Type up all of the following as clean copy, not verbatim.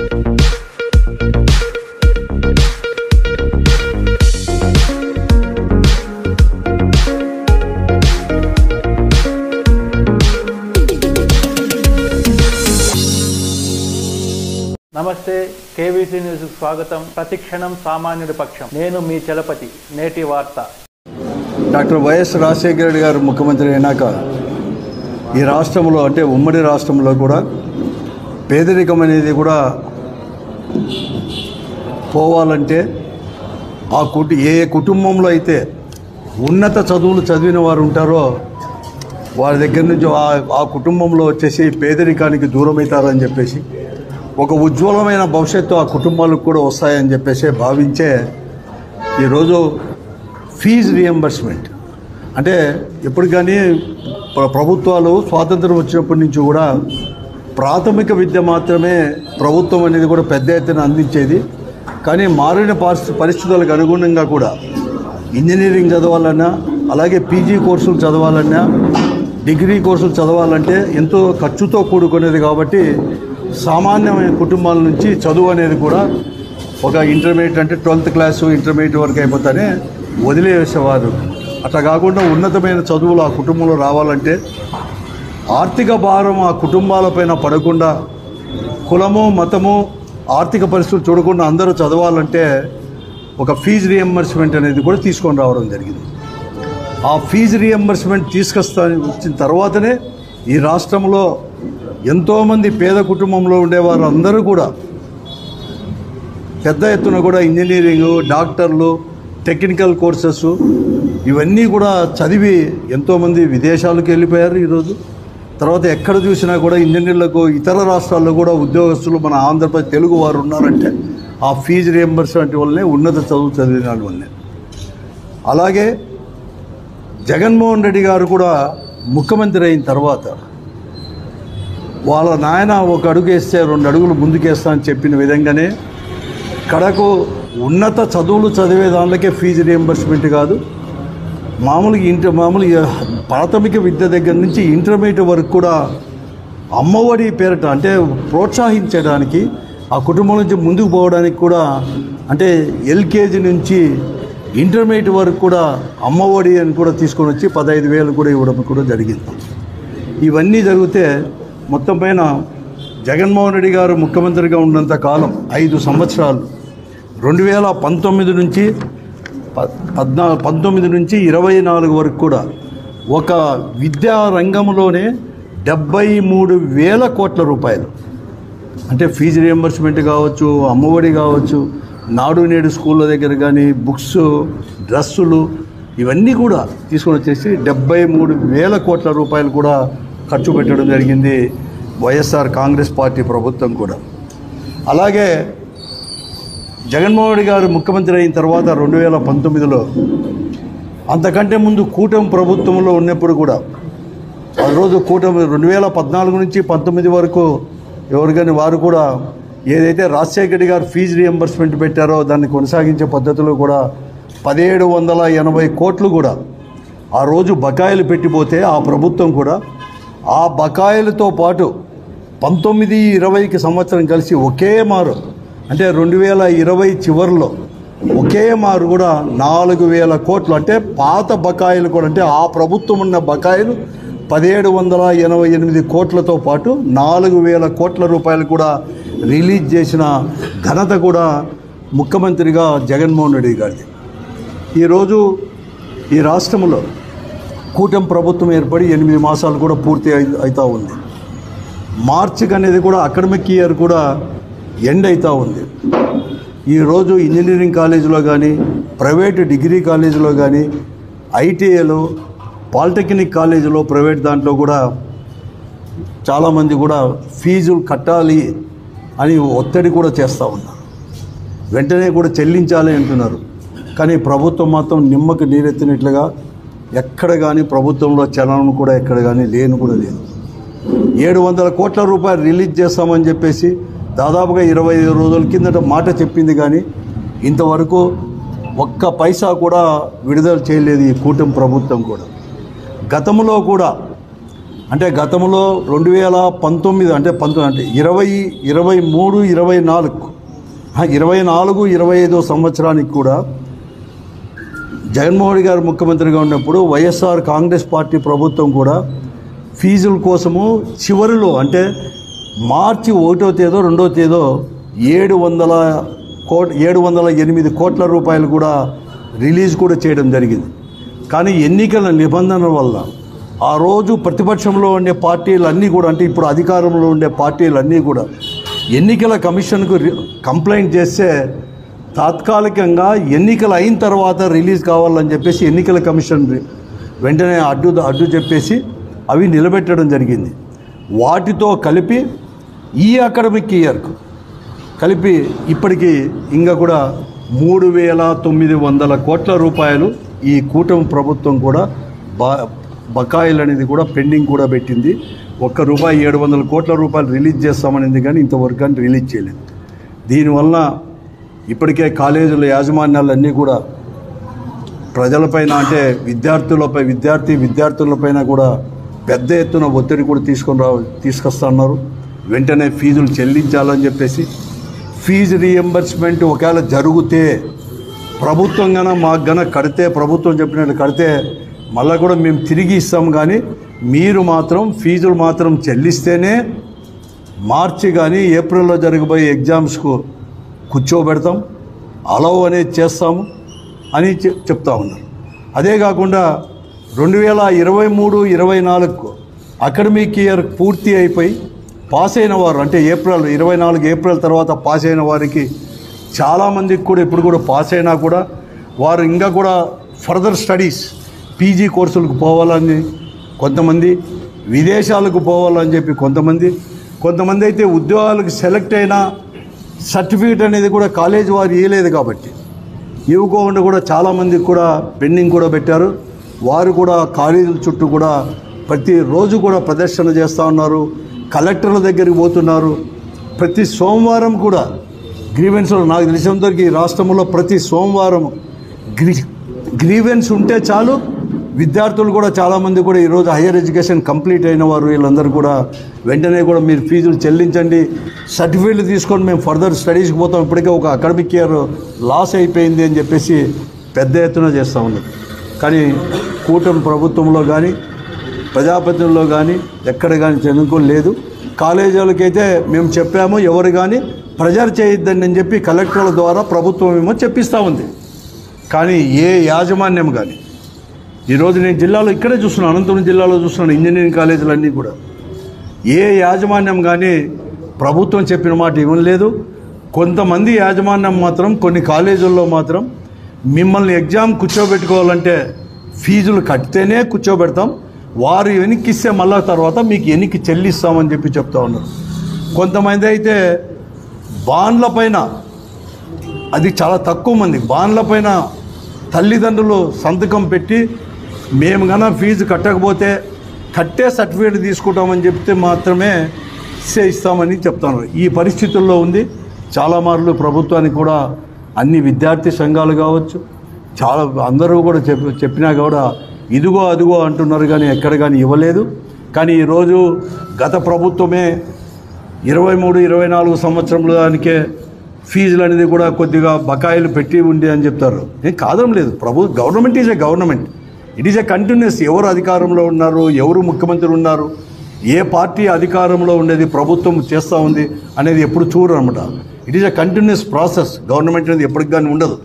నమస్తే, KVC news స్వాగతం. ప్రతిక్షణం సామాన్యుడి పక్షం. నేను మీ చలపతి. నేటి వార్త. డాక్టర్ వైఎస్ రాజశేఖర రెడ్డి గారు ముఖ్యమంత్రి అయినాక ఈ రాష్ట్రంలో అంటే ఉమ్మడి రాష్ట్రంలో కూడా పేదరికం అనేది కూడా పోవాలంటే ఏ కుటుంబంలో అయితే ఉన్నత చదువులు చదివిన వారు ఉంటారో వారి దగ్గర నుంచి ఆ కుటుంబంలో వచ్చేసి పేదరికానికి దూరం అవుతారని చెప్పేసి ఒక ఉజ్వలమైన భవిష్యత్తు ఆ కుటుంబాలకు కూడా వస్తాయని చెప్పేసి భావించే ఈరోజు ఫీజు రియంబర్స్మెంట్ అంటే ఎప్పుడు కానీ ప్రభుత్వాలు స్వాతంత్రం వచ్చినప్పటి నుంచి కూడా ప్రాథమిక విద్య మాత్రమే ప్రభుత్వం అనేది కూడా పెద్ద ఎత్తున అందించేది. కానీ మారిన పరిస్థితులకు అనుగుణంగా కూడా ఇంజనీరింగ్ చదవాలన్నా అలాగే పీజీ కోర్సులు చదవాలన్నా డిగ్రీ కోర్సులు చదవాలంటే ఎంతో ఖర్చుతో కూడుకునేది. కాబట్టి సామాన్యమైన కుటుంబాల నుంచి చదువు అనేది కూడా ఒక ఇంటర్మీడియట్ అంటే 12th క్లాసు ఇంటర్మీడియట్ వరకు అయిపోతానే వదిలేసేవారు. అట్లా కాకుండా ఉన్నతమైన చదువులు ఆ కుటుంబంలో రావాలంటే ఆర్థిక భారం ఆ కుటుంబాలపైన పడకుండా కులము మతము ఆర్థిక పరిస్థితులు చూడకుండా అందరూ చదవాలంటే ఒక ఫీజు రియంబర్స్మెంట్ అనేది కూడా తీసుకొని రావడం జరిగింది. ఆ ఫీజు రియంబర్స్మెంట్ వచ్చిన తర్వాతనే ఈ రాష్ట్రంలో ఎంతోమంది పేద కుటుంబంలో ఉండేవారు అందరూ కూడా పెద్ద ఎత్తున కూడా ఇంజనీరింగు, డాక్టర్లు, టెక్నికల్ కోర్సెస్ ఇవన్నీ కూడా చదివి ఎంతోమంది విదేశాలకు వెళ్ళిపోయారు. ఈరోజు తర్వాత ఎక్కడ చూసినా కూడా ఇంజనీర్లకు ఇతర రాష్ట్రాల్లో కూడా ఉద్యోగస్తులు మన ఆంధ్రప్రదేశ్ తెలుగు వారు ఉన్నారంటే ఆ ఫీజు రియంబర్స్మెంట్ వల్లనే ఉన్నత చదువు చదివిన వాళ్ళ వల్లనే. అలాగే జగన్మోహన్ రెడ్డి గారు కూడా ముఖ్యమంత్రి అయిన తర్వాత వాళ్ళ నాయన ఒక అడుగు వేస్తే 2 అడుగులు ముందుకేస్తా అని చెప్పిన విధంగానే కడకు ఉన్నత చదువులు చదివే దానికే ఫీజు రియంబర్స్మెంట్ కాదు, మామూలుగా ప్రాథమిక విద్య దగ్గర నుంచి ఇంటర్మీడియట్ వరకు కూడా అమ్మఒడి పేరట అంటే ప్రోత్సహించడానికి ఆ కుటుంబం నుంచి ముందుకు పోవడానికి కూడా అంటే ఎల్కేజీ నుంచి ఇంటర్మీడియట్ వరకు కూడా అమ్మఒడి అని కూడా తీసుకొని వచ్చి 15,000 కూడా ఇవ్వడం కూడా జరిగింది. ఇవన్నీ జరిగితే మొత్తం పైన జగన్మోహన్ రెడ్డి గారు ముఖ్యమంత్రిగా ఉన్నంత కాలం 5 సంవత్సరాలు 2019 నుంచి 24 వరకు కూడా ఒక విద్యా రంగంలోనే 73,000 కోట్ల రూపాయలు అంటే ఫీజు రియంబర్స్మెంట్ కావచ్చు, అమ్మఒడి కావచ్చు, నాడు నేడు స్కూళ్ళ దగ్గర కానీ బుక్స్, డ్రెస్సులు ఇవన్నీ కూడా తీసుకొని వచ్చేసి 73,000 కోట్ల రూపాయలు కూడా ఖర్చు పెట్టడం జరిగింది వైఎస్ఆర్ కాంగ్రెస్ పార్టీ ప్రభుత్వం కూడా. అలాగే జగన్మోహన్ రెడ్డి గారు ముఖ్యమంత్రి అయిన తర్వాత 2019లో అంతకంటే ముందు కూటమి ప్రభుత్వంలో ఉన్నప్పుడు కూడా ఆ రోజు కూటమి 2014 నుంచి 19 వరకు ఎవరు కానీ వారు కూడా ఏదైతే రాజశేఖర రెడ్డి గారు ఫీజు రియంబర్స్మెంట్ పెట్టారో దాన్ని కొనసాగించే పద్ధతిలో కూడా 1780 కోట్లు కూడా ఆ రోజు బకాయిలు పెట్టిపోతే ఆ ప్రభుత్వం కూడా ఆ బకాయిలతో పాటు 19-20కి సంవత్సరం కలిసి ఒకే మారు అంటే 2020 చివరిలో ఒకే మారు కూడా 4,000 కోట్లు అంటే పాత బకాయిలు కూడా అంటే ఆ ప్రభుత్వం ఉన్న బకాయిలు 1,788 కోట్లతో పాటు 4,000 కోట్ల రూపాయలు కూడా రిలీజ్ చేసిన ఘనత కూడా ముఖ్యమంత్రిగా జగన్మోహన్ రెడ్డి గారిది. ఈరోజు ఈ రాష్ట్రంలో కూటమి ప్రభుత్వం ఏర్పడి 8 మాసాలు కూడా పూర్తి అవుతూ ఉంది. మార్చికి అనేది కూడా అకాడమిక్ ఇయర్ కూడా ఎండ్ అవుతూ ఉంది. ఈరోజు ఇంజనీరింగ్ కాలేజీలో కానీ ప్రైవేటు డిగ్రీ కాలేజీలో కానీ ఐటీఐలో పాలిటెక్నిక్ కాలేజీలో ప్రైవేట్ దాంట్లో కూడా చాలామంది కూడా ఫీజులు కట్టాలి అని ఒత్తిడి కూడా చేస్తూ ఉన్నారు. వెంటనే కూడా చెల్లించాలి అంటున్నారు. కానీ ప్రభుత్వం మాత్రం నిమ్మకు నీరెత్తినట్లుగా ఎక్కడ కానీ ప్రభుత్వంలో చలనం కూడా ఎక్కడ కానీ లేను కూడా లేదు. 700 కోట్ల రూపాయలు రిలీజ్ చేస్తామని చెప్పేసి దాదాపుగా 25 రోజుల కిందట మాట చెప్పింది. కానీ ఇంతవరకు ఒక్క పైసా కూడా విడుదల చేయలేదు ఈ కూటమి ప్రభుత్వం కూడా. గతంలో కూడా అంటే గతంలో 2019 అంటే 24-25 సంవత్సరానికి కూడా జగన్మోహన్ గారు ముఖ్యమంత్రిగా ఉన్నప్పుడు వైఎస్ఆర్ కాంగ్రెస్ పార్టీ ప్రభుత్వం కూడా ఫీజుల కోసము చివరిలో అంటే మార్చి 1వ తేదీ 2వ తేదీ 708 కోట్ల రూపాయలు కూడా రిలీజ్ కూడా చేయడం జరిగింది. కానీ ఎన్నికల నిబంధనల వల్ల ఆ రోజు ప్రతిపక్షంలో ఉండే పార్టీలన్నీ కూడా అంటే ఇప్పుడు అధికారంలో ఉండే పార్టీలన్నీ కూడా ఎన్నికల కమిషన్కు కంప్లైంట్ చేస్తే తాత్కాలికంగా ఎన్నికలు అయిన తర్వాత రిలీజ్ కావాలని చెప్పేసి ఎన్నికల కమిషన్ వెంటనే అడ్డు చెప్పేసి అవి నిలబెట్టడం జరిగింది. వాటితో కలిపి ఈ అకాడమిక్ ఇయర్కు కలిపి ఇప్పటికీ ఇంకా కూడా 3,900 కోట్ల రూపాయలు ఈ కూటమి ప్రభుత్వం కూడా బకాయిలు అనేది కూడా పెండింగ్ కూడా పెట్టింది. ₹700 కోట్ల రూపాయలు రిలీజ్ చేస్తామనింది కానీ ఇంతవరకు కానీ రిలీజ్ చేయలేదు. దీనివల్ల ఇప్పటికే కాలేజీల యాజమాన్యాలన్నీ కూడా ప్రజలపైన అంటే విద్యార్థులపైన కూడా పెద్ద ఎత్తున ఒత్తిడి కూడా తీసుకొస్తున్నారు. వెంటనే ఫీజులు చెల్లించాలని చెప్పేసి ఫీజు రీఎంబర్స్మెంట్ ఒకవేళ జరిగితే ప్రభుత్వం మాకు కడితే ప్రభుత్వం చెప్పినట్టు కడితే మళ్ళీ కూడా మేము తిరిగి ఇస్తాం. కానీ మీరు మాత్రం ఫీజులు మాత్రం చెల్లిస్తేనే మార్చి కానీ ఏప్రిల్లో జరగబోయే ఎగ్జామ్స్కు కూర్చోబెడతాం, అలౌ అనేది చేస్తాము అని చెప్తా ఉన్నారు. అదే కాకుండా 2023-24 అకాడమిక్ ఇయర్ పూర్తి అయిపోయి పాస్ అయిన వారు అంటే 24 ఏప్రిల్ తర్వాత పాస్ అయిన వారికి చాలామందికి కూడా ఇప్పుడు కూడా పాస్ అయినా కూడా వారు ఇంకా కూడా ఫర్దర్ స్టడీస్ పీజీ కోర్సులకు పోవాలని కొంతమంది, విదేశాలకు పోవాలని చెప్పి కొంతమంది అయితే ఉద్యోగాలకు సెలెక్ట్ అయిన సర్టిఫికేట్ అనేది కూడా కాలేజ్ వారు ఇవ్వలేదు కాబట్టి ఇవ్వకుండా కూడా చాలామందికి కూడా పెండింగ్ కూడా పెట్టారు. వారు కూడా కాలేజీల చుట్టూ కూడా ప్రతిరోజు కూడా ప్రదర్శన చేస్తూ ఉన్నారు, కలెక్టర్ల దగ్గరికి పోతున్నారు. ప్రతి సోమవారం కూడా గ్రీవెన్స్లో నాకు తెలిసినంతవరకు ఈ రాష్ట్రంలో ప్రతి సోమవారం గ్రీవెన్స్ ఉంటే చాలు విద్యార్థులు కూడా చాలామంది కూడా ఈరోజు హయ్యర్ ఎడ్యుకేషన్ కంప్లీట్ అయిన వారు వీళ్ళందరూ కూడా వెంటనే కూడా మీరు ఫీజులు చెల్లించండి, సర్టిఫికేట్లు తీసుకొని మేము ఫర్దర్ స్టడీస్కి పోతాం, ఇప్పటికే ఒక అకాడమిక్ ఇయర్ లాస్ అయిపోయింది అని చెప్పేసి పెద్ద ఎత్తున చేస్తూ ఉన్నారు. కానీ కూటమి ప్రభుత్వంలో కానీ ప్రజాప్రతినిధుల్లో కానీ ఎక్కడ కానీ చదువుకోని లేదు. కాలేజీలకైతే మేము చెప్పాము, ఎవరు కానీ ప్రెజర్ చేయొద్దని అని చెప్పి కలెక్టర్ల ద్వారా ప్రభుత్వం ఏమో చెప్పిస్తూ ఉంది. కానీ ఏ యాజమాన్యం కానీ ఈరోజు నేను జిల్లాలో ఇక్కడే చూస్తున్నాను, అనంతపురం జిల్లాలో చూస్తున్నాను ఇంజనీరింగ్ కాలేజీలన్నీ కూడా ఏ యాజమాన్యం కానీ ప్రభుత్వం చెప్పిన మాట ఇవ్వలేదు. కొంతమంది యాజమాన్యం మాత్రం కొన్ని కాలేజీల్లో మాత్రం మిమ్మల్ని ఎగ్జామ్ కూర్చోబెట్టుకోవాలంటే ఫీజులు కడితేనే కూర్చోబెడతాం, వారు వెనక్కిస్తే మళ్ళా తర్వాత మీకు వెనక్కి చెల్లిస్తామని చెప్పి చెప్తా ఉన్నారు. కొంతమంది అయితే బాండ్ల పైన, అది చాలా తక్కువ మంది, బాండ్ల పైన తల్లిదండ్రులు సంతకం పెట్టి మేము కన్నా ఫీజు కట్టకపోతే కట్టే సర్టిఫికేట్ తీసుకుంటామని చెప్తే మాత్రమే ఇస్తామని చెప్తున్నారు. ఈ పరిస్థితుల్లో ఉంది. చాలా మార్లు ప్రభుత్వానికి కూడా అన్ని విద్యార్థి సంఘాలు కావచ్చు చాలా అందరూ కూడా చెప్పినా కూడా ఇదిగో అదిగో అంటున్నారు కానీ ఎక్కడ కానీ ఇవ్వలేదు. కానీ ఈరోజు గత ప్రభుత్వమే 23-24 సంవత్సరంలో దానికే ఫీజులు అనేది కూడా కొద్దిగా బకాయిలు పెట్టి ఉంది అని చెప్తారు. ఏం కాదం లేదు, government is a government, it is a continuous. ఎవరు అధికారంలో ఉన్నారు, ఎవరు ముఖ్యమంత్రి ఉన్నారు, ఏ పార్టీ అధికారంలో ఉండేది ప్రభుత్వం చేస్తూ ఉంది అనేది ఎప్పుడు చూడరు అనమాట. It is a continuous process. Government అనేది ఎప్పటికి కానీ ఉండదు,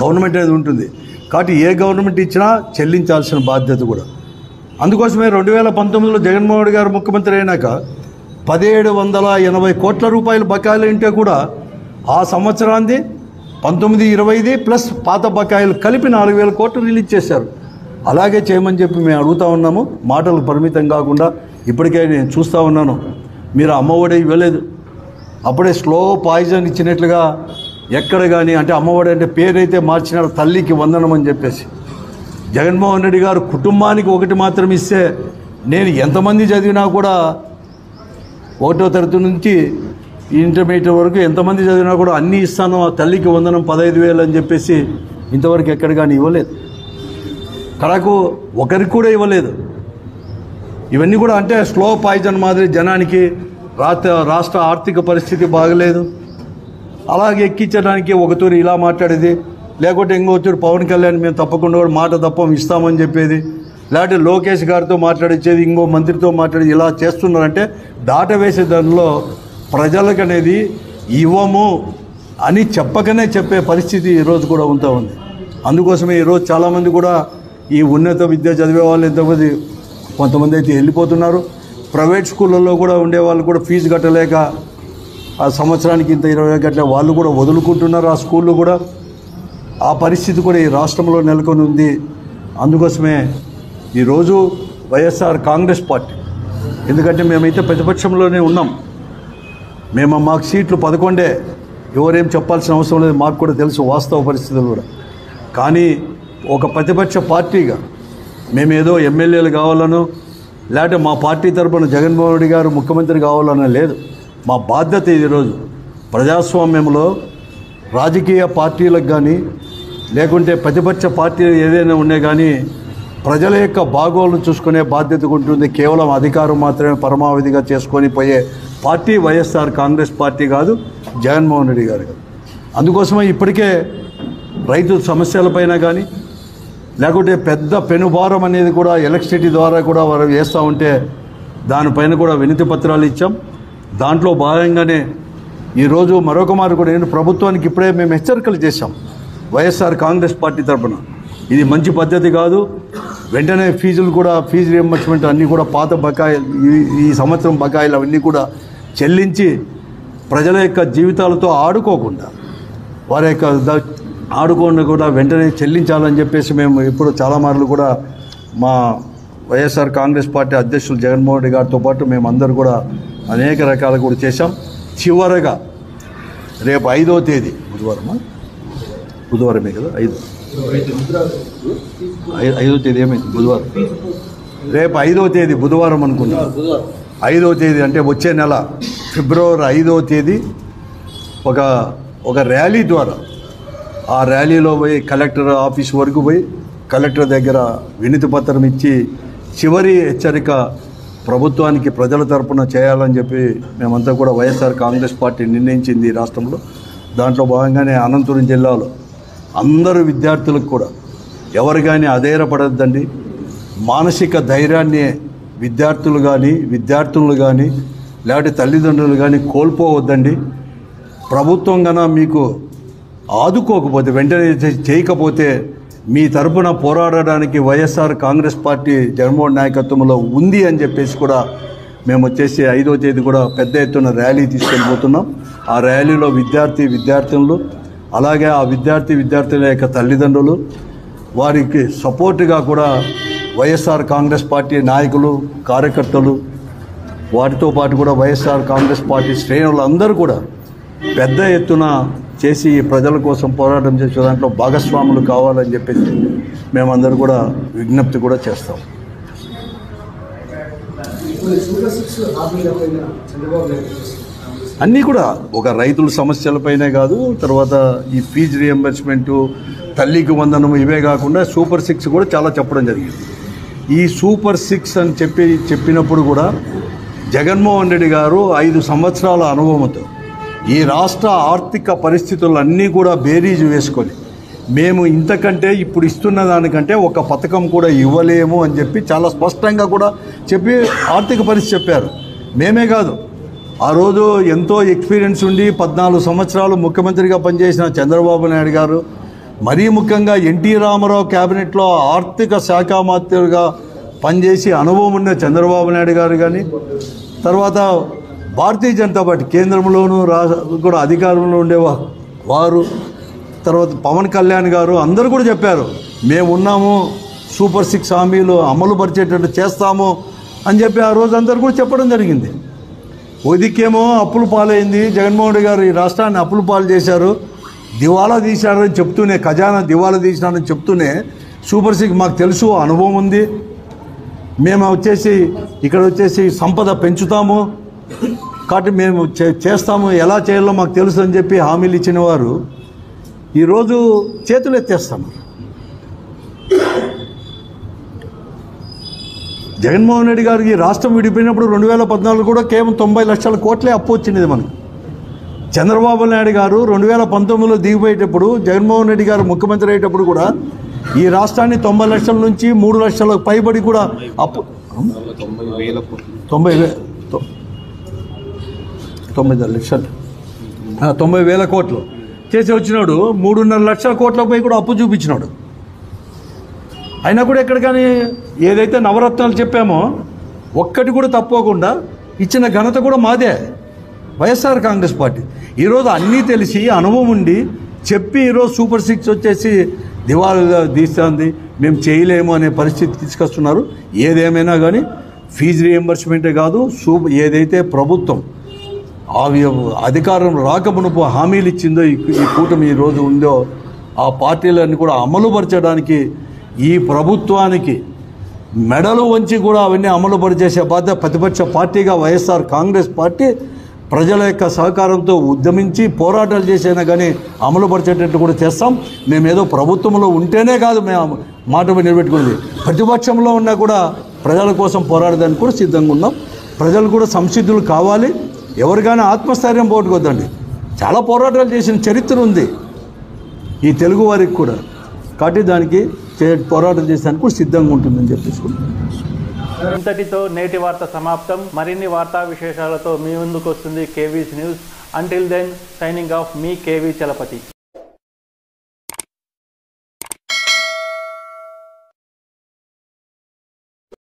గవర్నమెంట్ అనేది ఉంటుంది. కాబట్టి ఏ గవర్నమెంట్ ఇచ్చినా చెల్లించాల్సిన బాధ్యత కూడా. అందుకోసమే 2019లో జగన్మోహన్ గారు ముఖ్యమంత్రి అయినాక 1780 కోట్ల రూపాయలు బకాయిలు ఉంటే కూడా ఆ సంవత్సరాన్ని 19-20 ప్లస్ పాత బకాయిలు కలిపి 4,000 కోట్లు రిలీజ్ చేశారు. అలాగే చేయమని చెప్పి మేము అడుగుతూ ఉన్నాము, మాటలకు పరిమితం కాకుండా. ఇప్పటికే నేను చూస్తూ ఉన్నాను, మీరు అమ్మఒడి ఇవ్వలేదు, అప్పుడే స్లో పాయిజన్ ఇచ్చినట్లుగా ఎక్కడ కానీ అంటే అమ్మఒడి అంటే పేరైతే మార్చినారు, తల్లికి వందనం అని చెప్పేసి. జగన్మోహన్ రెడ్డి గారు కుటుంబానికి ఒకటి మాత్రం ఇస్తే నేను ఎంతమంది చదివినా కూడా 1వ తరగతి నుంచి ఇంటర్మీడియట్ వరకు ఎంతమంది చదివినా కూడా అన్నీ ఇస్తాను, తల్లికి వందనం 15,000 అని చెప్పేసి ఇంతవరకు ఎక్కడ కానీ ఇవ్వలేదు. కడకు ఒకరికి కూడా ఇవ్వలేదు. ఇవన్నీ కూడా అంటే స్లో పాయిజన్ మాదిరి జనానికి రాష్ట్ర ఆర్థిక పరిస్థితి బాగలేదు, అలాగే ఎక్కించడానికి ఒకతూరు ఇలా మాట్లాడేది, లేకుంటే ఇంకొకతూరు పవన్ కళ్యాణ్ మేము తప్పకుండా కూడా మాట తప్పం ఇస్తామని చెప్పేది, లేకపోతే లోకేష్ గారితో మాట్లాడించేది, ఇంకో మంత్రితో మాట్లాడేది, ఇలా చేస్తున్నారంటే దాటవేసే దానిలో ప్రజలకు అనేది ఇవ్వము అని చెప్పకనే చెప్పే పరిస్థితి ఈరోజు కూడా ఉంటూ ఉంది. అందుకోసమే ఈరోజు చాలామంది కూడా ఈ ఉన్నత విద్య చదివే వాళ్ళు ఎంతమంది కొంతమంది అయితే వెళ్ళిపోతున్నారు. ప్రైవేట్ స్కూళ్ళల్లో కూడా ఉండేవాళ్ళు కూడా ఫీజు కట్టలేక ఆ సంవత్సరానికి ఇంత 20 గంటల వాళ్ళు కూడా వదులుకుంటున్నారు ఆ స్కూళ్ళు కూడా. ఆ పరిస్థితి కూడా ఈ రాష్ట్రంలో నెలకొని ఉంది. అందుకోసమే ఈరోజు వైఎస్ఆర్ కాంగ్రెస్ పార్టీ, ఎందుకంటే మేమైతే ప్రతిపక్షంలోనే ఉన్నాం, మాకు సీట్లు 11, ఎవరేం చెప్పాల్సిన అవసరం లేదు, మాకు కూడా తెలుసు వాస్తవ పరిస్థితులు కూడా. కానీ ఒక ప్రతిపక్ష పార్టీగా మేమేదో ఎమ్మెల్యేలు కావాలనో లేకపోతే మా పార్టీ తరపున జగన్మోహన్ రెడ్డి గారు ముఖ్యమంత్రి కావాలనో లేదు. మా బాధ్యత ఈరోజు ప్రజాస్వామ్యంలో రాజకీయ పార్టీలకు కానీ లేకుంటే ప్రతిపక్ష పార్టీలు ఏదైనా ఉన్నాయి కానీ ప్రజల యొక్క బాగోగులను చూసుకునే బాధ్యత ఉంటుంది. కేవలం అధికారం మాత్రమే పరమావధిగా చేసుకొని పోయే పార్టీ వైఎస్ఆర్ కాంగ్రెస్ పార్టీ కాదు, జగన్మోహన్ రెడ్డి గారు కాదు. అందుకోసమే ఇప్పటికే రైతు సమస్యలపైన కానీ లేకుంటే పెద్ద పెనుభారం అనేది కూడా ఎలక్ట్రిసిటీ ద్వారా కూడా వారు వేస్తూ ఉంటే దానిపైన కూడా వినతి పత్రాలు ఇచ్చాం. దాంట్లో భాగంగానే ఈరోజు మరొక మారు కూడా నేను ప్రభుత్వానికి ఇప్పుడే మేము హెచ్చరికలు చేశాం వైఎస్ఆర్ కాంగ్రెస్ పార్టీ తరఫున. ఇది మంచి పద్ధతి కాదు, వెంటనే ఫీజులు కూడా ఫీజు రియంబర్స్మెంట్ అన్నీ కూడా పాత బకాయిలు ఈ సంవత్సరం బకాయిలు అవన్నీ కూడా చెల్లించి ప్రజల యొక్క జీవితాలతో ఆడుకోకుండా వారి యొక్క ఆడుకోండి కూడా వెంటనే చెల్లించాలని చెప్పేసి మేము ఇప్పుడు చాలా మార్లు కూడా మా వైఎస్ఆర్ కాంగ్రెస్ పార్టీ అధ్యక్షులు జగన్మోహన్ రెడ్డి గారితో పాటు మేము అందరూ కూడా అనేక రకాలు కూడా చేశాం. చివరగా రేపు 5వ తేదీ బుధవారమే కదా, 5వ తేదీ ఏమైంది బుధవారం, రేపు 5వ తేదీ బుధవారం అనుకుంటున్నాను. 5వ తేదీ అంటే వచ్చే నెల ఫిబ్రవరి 5వ తేదీ ఒక ర్యాలీ ద్వారా ఆ ర్యాలీలో పోయి కలెక్టర్ ఆఫీస్ వరకు పోయి కలెక్టర్ దగ్గర వినతి పత్రం ఇచ్చి చివరి హెచ్చరిక ప్రభుత్వానికి ప్రజల తరపున చేయాలని చెప్పి మేమంతా కూడా వైఎస్ఆర్ కాంగ్రెస్ పార్టీ నిర్ణయించింది ఈ రాష్ట్రంలో. దాంట్లో భాగంగానే అనంతపురం జిల్లాలో అందరూ విద్యార్థులకు కూడా ఎవరు కానీ అధైర్యపడద్దండి, మానసిక ధైర్యాన్ని విద్యార్థులు కానీ లేకపోతే తల్లిదండ్రులు కానీ కోల్పోవద్దండి. ప్రభుత్వం కన్నా మీకు ఆదుకోకపోతే వెంటనే చేయకపోతే మీ తరపున పోరాడడానికి వైఎస్ఆర్ కాంగ్రెస్ పార్టీ జగన్మోహన్ నాయకత్వంలో ఉంది అని చెప్పేసి కూడా మేము వచ్చేసి 5వ తేదీ కూడా పెద్ద ఎత్తున ర్యాలీ తీసుకెళ్ళిపోతున్నాం. ఆ ర్యాలీలో విద్యార్థులు అలాగే ఆ విద్యార్థుల యొక్క తల్లిదండ్రులు వారికి సపోర్టుగా కూడా వైఎస్ఆర్ కాంగ్రెస్ పార్టీ నాయకులు కార్యకర్తలు వాటితో పాటు కూడా వైఎస్ఆర్ కాంగ్రెస్ పార్టీ శ్రేణులు అందరూ కూడా పెద్ద ఎత్తున చేసి ప్రజల కోసం పోరాటం చేసే దాంట్లో భాగస్వాములు కావాలని చెప్పేసి మేమందరూ కూడా విజ్ఞప్తి కూడా చేస్తాం. అన్నీ కూడా ఒక రైతుల సమస్యలపైనే కాదు, తర్వాత ఈ ఫీజు రియంబర్స్మెంటు, తల్లికి వందనం, ఇవే కాకుండా సూపర్ 6 కూడా చాలా చెప్పడం జరిగింది. ఈ సూపర్ 6 అని చెప్పినప్పుడు కూడా జగన్మోహన్ రెడ్డి గారు 5 సంవత్సరాల అనుభవంతో ఈ రాష్ట్ర ఆర్థిక పరిస్థితులన్నీ కూడా బేరీజు వేసుకొని మేము ఇంతకంటే ఇప్పుడు ఇస్తున్న దానికంటే ఒక పథకం కూడా ఇవ్వలేము అని చెప్పి చాలా స్పష్టంగా కూడా చెప్పి ఆర్థిక పరిస్థితి చెప్పారు. మేమే కాదు, ఆ రోజు ఎంతో ఎక్స్పీరియన్స్ ఉండి 14 సంవత్సరాలు ముఖ్యమంత్రిగా పనిచేసిన చంద్రబాబు నాయుడు గారు, మరీ ముఖ్యంగా ఎన్టీ రామారావు క్యాబినెట్లో ఆర్థిక శాఖ మంత్రిగా పనిచేసి అనుభవం ఉన్న చంద్రబాబు నాయుడు గారు కానీ, తర్వాత భారతీయ జనతా పార్టీ కేంద్రంలోనూ కూడా అధికారంలో ఉండేవారు, తర్వాత పవన్ కళ్యాణ్ గారు అందరూ కూడా చెప్పారు మేము ఉన్నాము, సూపర్ 6 హామీలు అమలు పరిచేటట్టు చేస్తాము అని చెప్పి ఆ రోజు అందరూ కూడా చెప్పడం జరిగింది. ఒదికేమో అప్పులు పాలైంది, జగన్మోహన్ రెడ్డి గారు ఈ రాష్ట్రాన్ని అప్పులు పాలు చేశారు, దివాలా తీశారని చెప్తూనే, ఖజానా దివాలా తీసినారని చెప్తూనే సూపర్ 6 మాకు తెలుసు, అనుభవం ఉంది, మేము ఇక్కడ వచ్చేసి సంపద పెంచుతాము కాబట్టి మేము చేస్తాము, ఎలా చేయాలో మాకు తెలుసు అని చెప్పి హామీలు ఇచ్చిన వారు ఈరోజు చేతులు ఎత్తేస్తాము. జగన్మోహన్ రెడ్డి గారికి రాష్ట్రం విడిపోయినప్పుడు 2014 కూడా కేవలం 90 లక్షల కోట్లే అప్పు వచ్చింది మనకు. చంద్రబాబు నాయుడు గారు 2019లో దిగిపోయేటప్పుడు జగన్మోహన్ రెడ్డి గారు ముఖ్యమంత్రి అయ్యేటప్పుడు కూడా ఈ రాష్ట్రాన్ని 90 లక్షల నుంచి 3 లక్షలకు పైబడి కూడా అప్పు 90,000 కోట్లు చేసి వచ్చినాడు. 3.5 లక్షల కోట్లపై కూడా అప్పు చూపించినాడు. అయినా కూడా ఎక్కడ కానీ ఏదైతే నవరత్నాలు చెప్పామో ఒక్కటి కూడా తప్పకుండా ఇచ్చిన ఘనత కూడా మాదే, వైఎస్ఆర్ కాంగ్రెస్ పార్టీ. ఈరోజు అన్నీ తెలిసి అనుభవం ఉండి చెప్పి ఈరోజు సూపర్ 6 వచ్చేసి దివాళా తీస్తుంది, మేము చేయలేము అనే పరిస్థితి తీసుకొస్తున్నారు. ఏదేమైనా కానీ ఫీజు రియంబర్స్మెంటే కాదు, ఏదైతే ప్రభుత్వం అధికారం రాకమునుపు హామీలు ఇచ్చిందో ఈ కూటమి ఈరోజు ఉందో ఆ పార్టీలన్నీ కూడా అమలుపరచడానికి ఈ ప్రభుత్వానికి మెడలు వంచి కూడా అవన్నీ అమలుపరిచేసే బాధ్యత ప్రతిపక్ష పార్టీగా వైఎస్ఆర్ కాంగ్రెస్ పార్టీ ప్రజల యొక్క సహకారంతో ఉద్యమించి పోరాటాలు చేసైనా కానీ అమలుపరిచేటట్టు కూడా చేస్తాం. మేమేదో ప్రభుత్వంలో ఉంటేనే కాదు మేము మాట నిలబెట్టుకునేది, ప్రతిపక్షంలో ఉన్నా కూడా ప్రజల కోసం పోరాడడానికి కూడా సిద్ధంగా ఉన్నాం. ప్రజలు కూడా సంసిద్ధులు కావాలి. ఎవరికైనా ఆత్మస్థైర్యం పోగొట్టుకోద్దండి. చాలా పోరాటాలు చేసిన చరిత్ర ఉంది ఈ తెలుగు వారికి కూడా, కాబట్టి దానికి పోరాటం చేసేందుకు కూడా సిద్ధంగా ఉంటుందని చెప్పేసుకుంటాం. ఇంతటితో నేటి వార్త సమాప్తం. మరిన్ని వార్తా విశేషాలతో మీ ముందుకు వస్తుంది KV's news. Until then signing off మీ కేవీ చలపతి.